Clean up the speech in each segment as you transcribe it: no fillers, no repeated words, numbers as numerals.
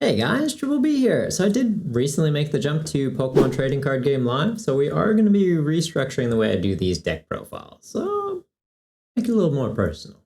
Hey guys, Triple B here. So I did recently make the jump to Pokemon Trading Card Game Live, so we are going to be restructuring the way I do these deck profiles, so make it a little more personal.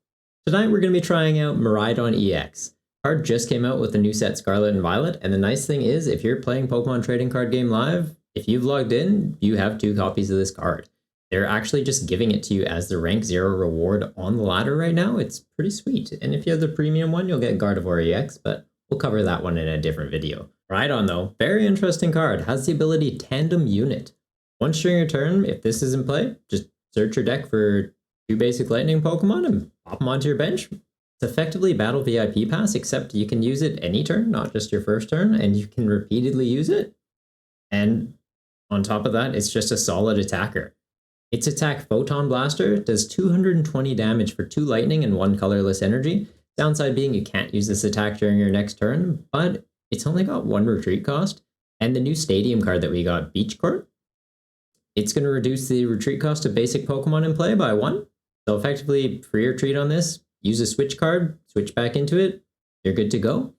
Tonight we're going to be trying out Miraidon EX. Card just came out with the new set Scarlet and Violet, and the nice thing is if you're playing Pokemon Trading Card Game Live, if you've logged in, you have 2 copies of this card. They're actually just giving it to you as the rank 0 reward on the ladder right now. It's pretty sweet, and if you have the premium one, you'll get Gardevoir EX, but we'll cover that one in a different video. Miraidon though, very interesting card, has the ability Tandem Unit. Once during your turn, if this is in play, just search your deck for 2 basic lightning Pokemon and pop them onto your bench. It's effectively Battle VIP Pass, except you can use it any turn, not just your first turn, and you can repeatedly use it. And on top of that, it's just a solid attacker. Its attack Photon Blaster does 220 damage for 2 lightning and 1 colorless energy. Downside being you can't use this attack during your next turn, but it's only got 1 retreat cost. And the new stadium card that we got, Beach Court, it's going to reduce the retreat cost of basic Pokemon in play by 1. So effectively, free retreat on this, use a switch card, switch back into it, you're good to go.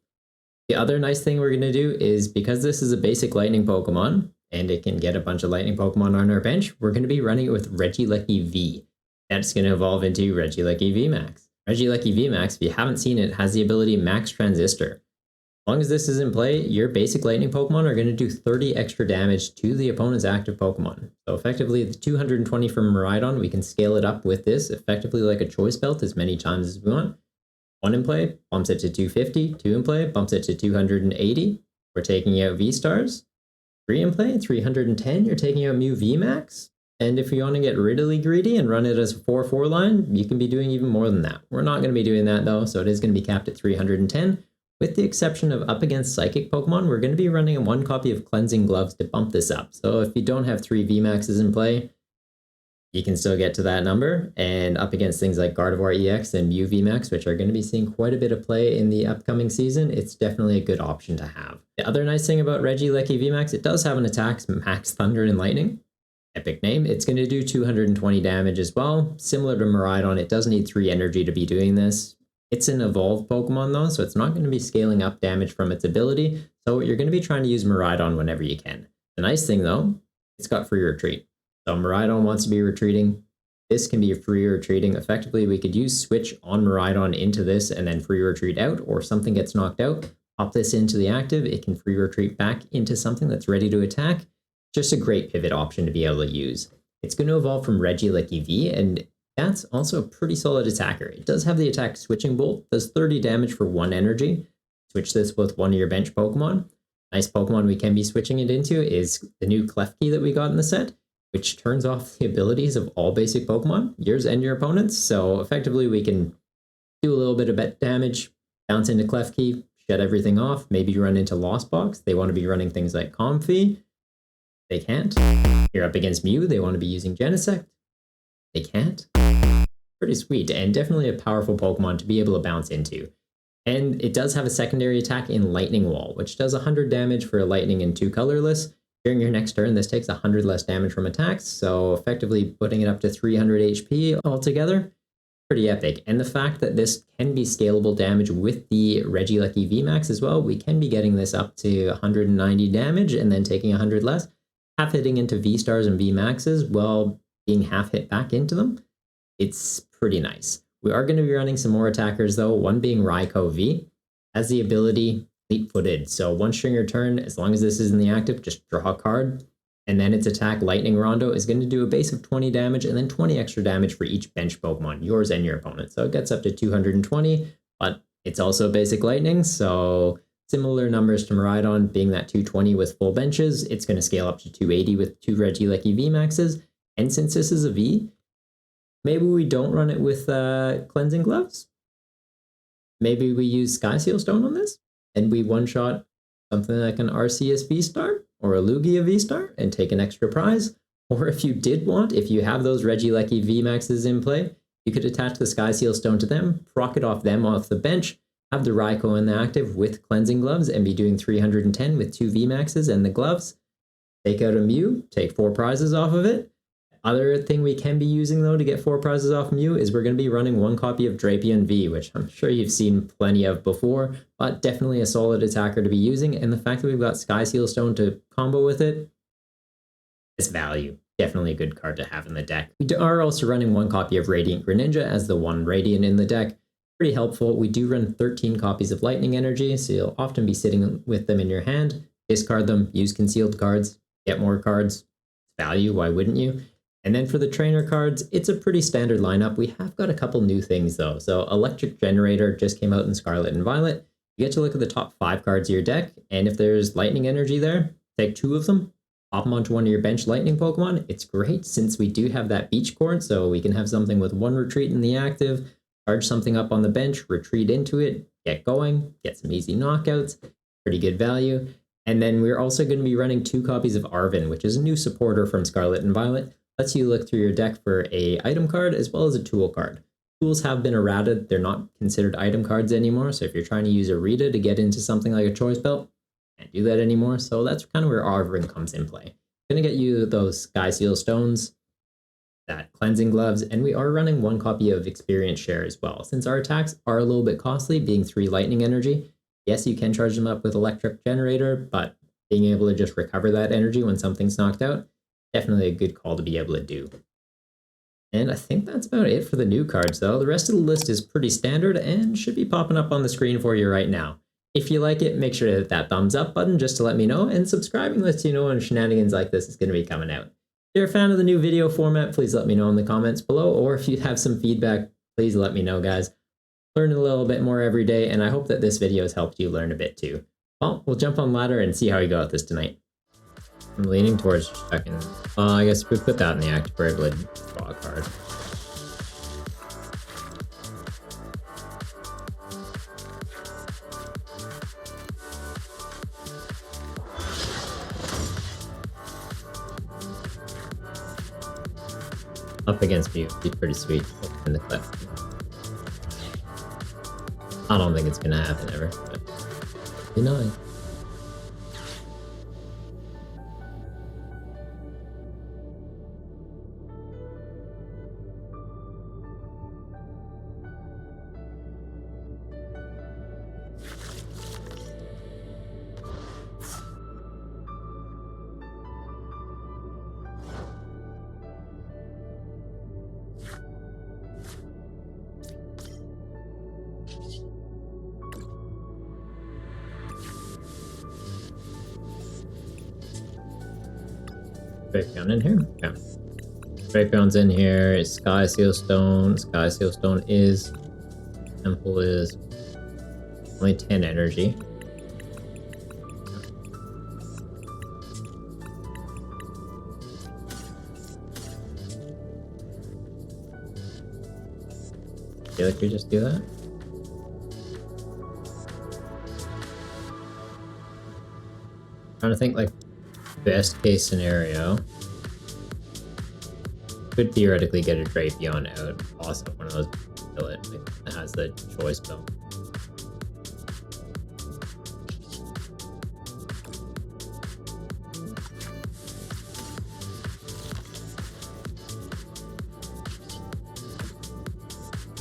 The other nice thing we're going to do is, because this is a basic lightning Pokemon, and it can get a bunch of lightning Pokemon on our bench, we're going to be running it with Regieleki V. That's going to evolve into Regieleki Vmax. Regieleki Vmax, if you haven't seen it, has the ability Max Transistor. As long as this is in play, your basic lightning Pokemon are going to do 30 extra damage to the opponent's active Pokemon. So effectively, the 220 from Miraidon, we can scale it up with this, effectively like a choice belt as many times as we want. 1 in play, bumps it to 250, 2 in play, bumps it to 280. We're taking out V-Stars. 3 in play, 310, you're taking out Mew Vmax. And if you want to get really greedy and run it as a 4-4 line, you can be doing even more than that. We're not going to be doing that though, so it is going to be capped at 310. With the exception of up against Psychic Pokemon, we're going to be running 1 copy of Cleansing Gloves to bump this up. So if you don't have 3 Vmaxes in play, you can still get to that number. And up against things like Gardevoir EX and Mew Vmax, which are going to be seeing quite a bit of play in the upcoming season, it's definitely a good option to have. The other nice thing about Regieleki Vmax, it does have an attack Max Thunder and Lightning. Epic name. It's going to do 220 damage as well. Similar to Miraidon, it does need 3 energy to be doing this. It's an evolved Pokemon though, so it's not going to be scaling up damage from its ability, so you're going to be trying to use Miraidon whenever you can. The nice thing though, it's got free retreat. So Miraidon wants to be retreating. This can be a free retreating. Effectively, we could use switch on Miraidon into this and then free retreat out, or something gets knocked out, pop this into the active, it can free retreat back into something that's ready to attack. Just a great pivot option to be able to use. It's going to evolve from Regieleki V, and that's also a pretty solid attacker. It does have the attack Switching Bolt, does 30 damage for 1 energy. Switch this with 1 of your bench Pokemon. Nice Pokemon we can be switching it into is the new Klefki that we got in the set, which turns off the abilities of all basic Pokemon, yours and your opponent's. So effectively we can do a little bit of damage, bounce into Klefki, shut everything off, maybe run into Lost Box. They want to be running things like Comfy. They can't. You're up against Mew, they want to be using Genesect. They can't. Pretty sweet, and definitely a powerful Pokemon to be able to bounce into. And it does have a secondary attack in Lightning Wall, which does 100 damage for a Lightning and 2 colorless. During your next turn, this takes 100 less damage from attacks, so effectively putting it up to 300 HP altogether. Pretty epic. And the fact that this can be scalable damage with the Regieleki Vmax as well, we can be getting this up to 190 damage and then taking 100 less. Half hitting into V-Stars and Vmaxes while being half hit back into them. It's pretty nice. We are going to be running some more attackers though, one being Raikou V. Has the ability Fleet-Footed. So once during your turn, as long as this is in the active, just draw a card. And then its attack Lightning Rondo is going to do a base of 20 damage and then 20 extra damage for each bench Pokemon, yours and your opponent. So it gets up to 220, but it's also basic Lightning, so similar numbers to Miraidon, being that 220 with full benches, it's going to scale up to 280 with 2 Regieleki Vmaxes. And since this is a V, maybe we don't run it with Cleansing Gloves. Maybe we use Sky Seal Stone on this, and we one-shot something like an Arceus V-Star or a Lugia V-Star and take an extra prize. Or if you did want, if you have those Regieleki Vmaxes in play, you could attach the Sky Seal Stone to them, proc it off them off the bench, have the Raikou in the active with Cleansing Gloves and be doing 310 with 2 Vmaxes and the gloves. Take out a Mew, take 4 prizes off of it. other thing we can be using though to get 4 prizes off Mew is we're going to be running 1 copy of Drapion V, which I'm sure you've seen plenty of before, but definitely a solid attacker to be using. And the fact that we've got Sky Seal Stone to combo with it, it's value. Definitely a good card to have in the deck. We are also running 1 copy of Radiant Greninja as the 1 Radiant in the deck. Pretty helpful. We do run 13 copies of Lightning Energy, so you'll often be sitting with them in your hand. Discard them, use concealed cards, get more cards. Value, why wouldn't you? And then for the trainer cards, it's a pretty standard lineup. We have got a couple new things though. So Electric Generator just came out in Scarlet and Violet. You get to look at the top 5 cards of your deck, and if there's Lightning Energy there, take 2 of them, pop them onto one of your bench Lightning Pokemon. It's great since we do have that Beach Court, so we can have something with 1 retreat in the active, charge something up on the bench, retreat into it, get going, get some easy knockouts, pretty good value. And then we're also going to be running 2 copies of Arven, which is a new supporter from Scarlet and Violet. Lets you look through your deck for a item card as well as a tool card. Tools have been errated. They're not considered item cards anymore. So if you're trying to use a Rita to get into something like a Choice Belt, can't do that anymore. So that's kind of where Arven comes in play. Going to get you those Sky Seal Stones, that Cleansing Gloves, and we are running 1 copy of Experience Share as well. Since our attacks are a little bit costly, being 3 Lightning Energy, yes, you can charge them up with Electric Generator, but being able to just recover that energy when something's knocked out, definitely a good call to be able to do. And I think that's about it for the new cards, though. The rest of the list is pretty standard and should be popping up on the screen for you right now. If you like it, make sure to hit that thumbs up button just to let me know, and subscribing lets you know when shenanigans like this is going to be coming out. If you're a fan of the new video format, please let me know in the comments below, or if you have some feedback, please let me know, guys. Learn a little bit more every day, and I hope that this video has helped you learn a bit too. Well, we'll jump on ladder and see how we go at this tonight. I'm leaning towards checking. Well, I guess if we put that in the active, we're able to draw a card. Up against Mew would be pretty sweet in the Klefki. I don't think it's gonna happen ever, but you know. Drapion in here? Yeah. Drapion's in here. It's Sky Seal Stone. Sky Seal Stone is. Temple is only 10 energy. I feel like we just do that. Trying to think like best case scenario. Could theoretically get a Drapion out. Also one of those Violet that has the Choice Belt.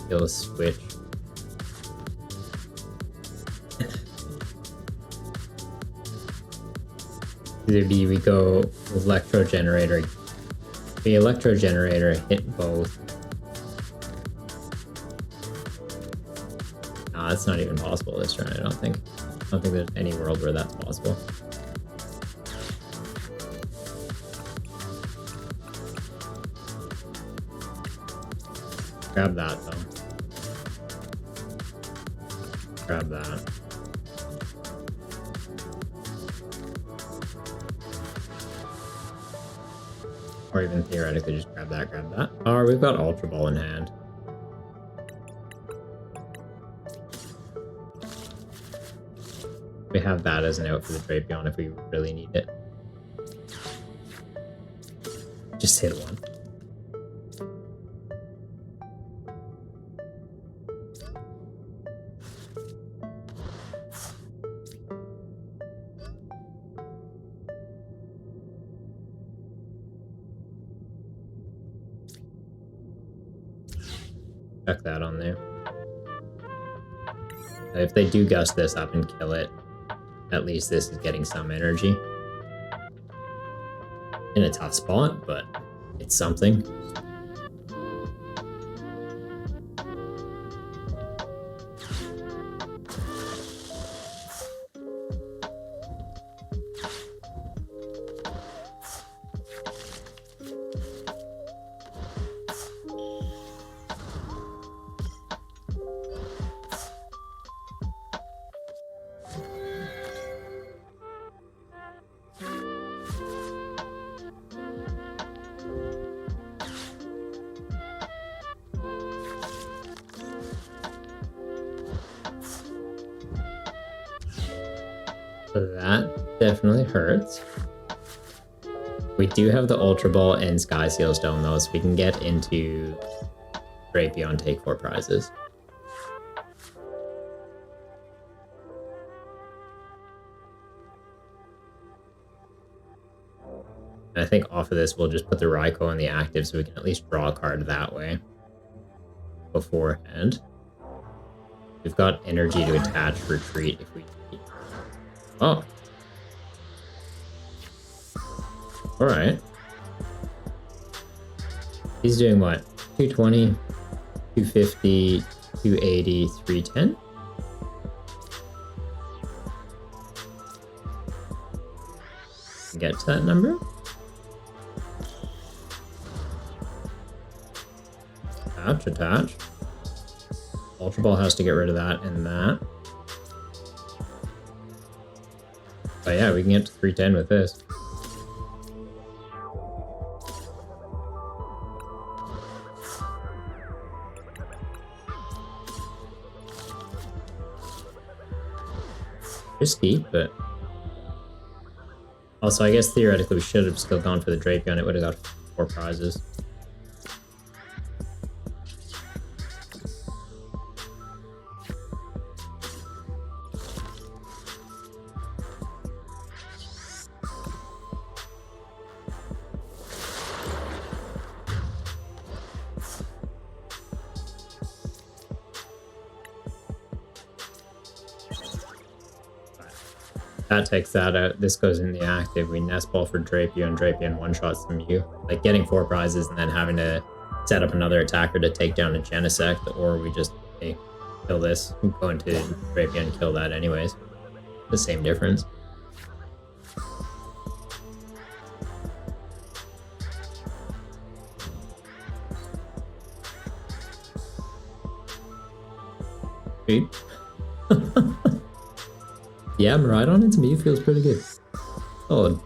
He'll switch. Either be we go Electro Generator. The Electro Generator hit both. Nah, that's not even possible this turn, I don't think. I don't think there's any world where that's possible. Grab that though. Grab that. Or even theoretically just grab that. Or we've got Ultra Ball in hand. We have that as an out for the Drapion if we really need it. Just hit one. Chuck that on there. If they do gust this up and kill it, at least this is getting some energy. In a tough spot, but it's something. So that definitely hurts. We do have the Ultra Ball and Sky Seal Stone though, so we can get into Drapion, take 4 prizes. And I think off of this we'll just put the Raikou in the active so we can at least draw a card that way beforehand. We've got energy to attach retreat if we need. Oh. Alright. He's doing what? 220, 250, 280, 310? Get to that number? Attach. Ultra Ball has to get rid of that and that. But yeah, we can get to 310 with this. Risky, but also I guess theoretically we should have still gone for the Drapion. It would have got 4 prizes. That takes that out. This goes in the active. We Nest Ball for Drapion. Drapion one-shots the Mew. Like getting 4 prizes and then having to set up another attacker to take down a Genesect, or we just kill this, go into Drapion and kill that anyways. The same difference. Sweet. Yeah, Miraidon into Mew feels pretty good. Solid.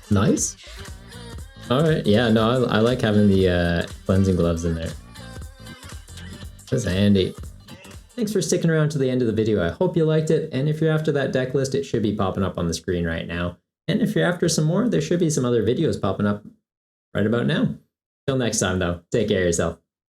Nice. Alright, yeah, no, I like having the cleansing gloves in there. That's handy. Thanks for sticking around to the end of the video. I hope you liked it, and if you're after that deck list, it should be popping up on the screen right now. And if you're after some more, there should be some other videos popping up right about now. Till next time, though, take care of yourself.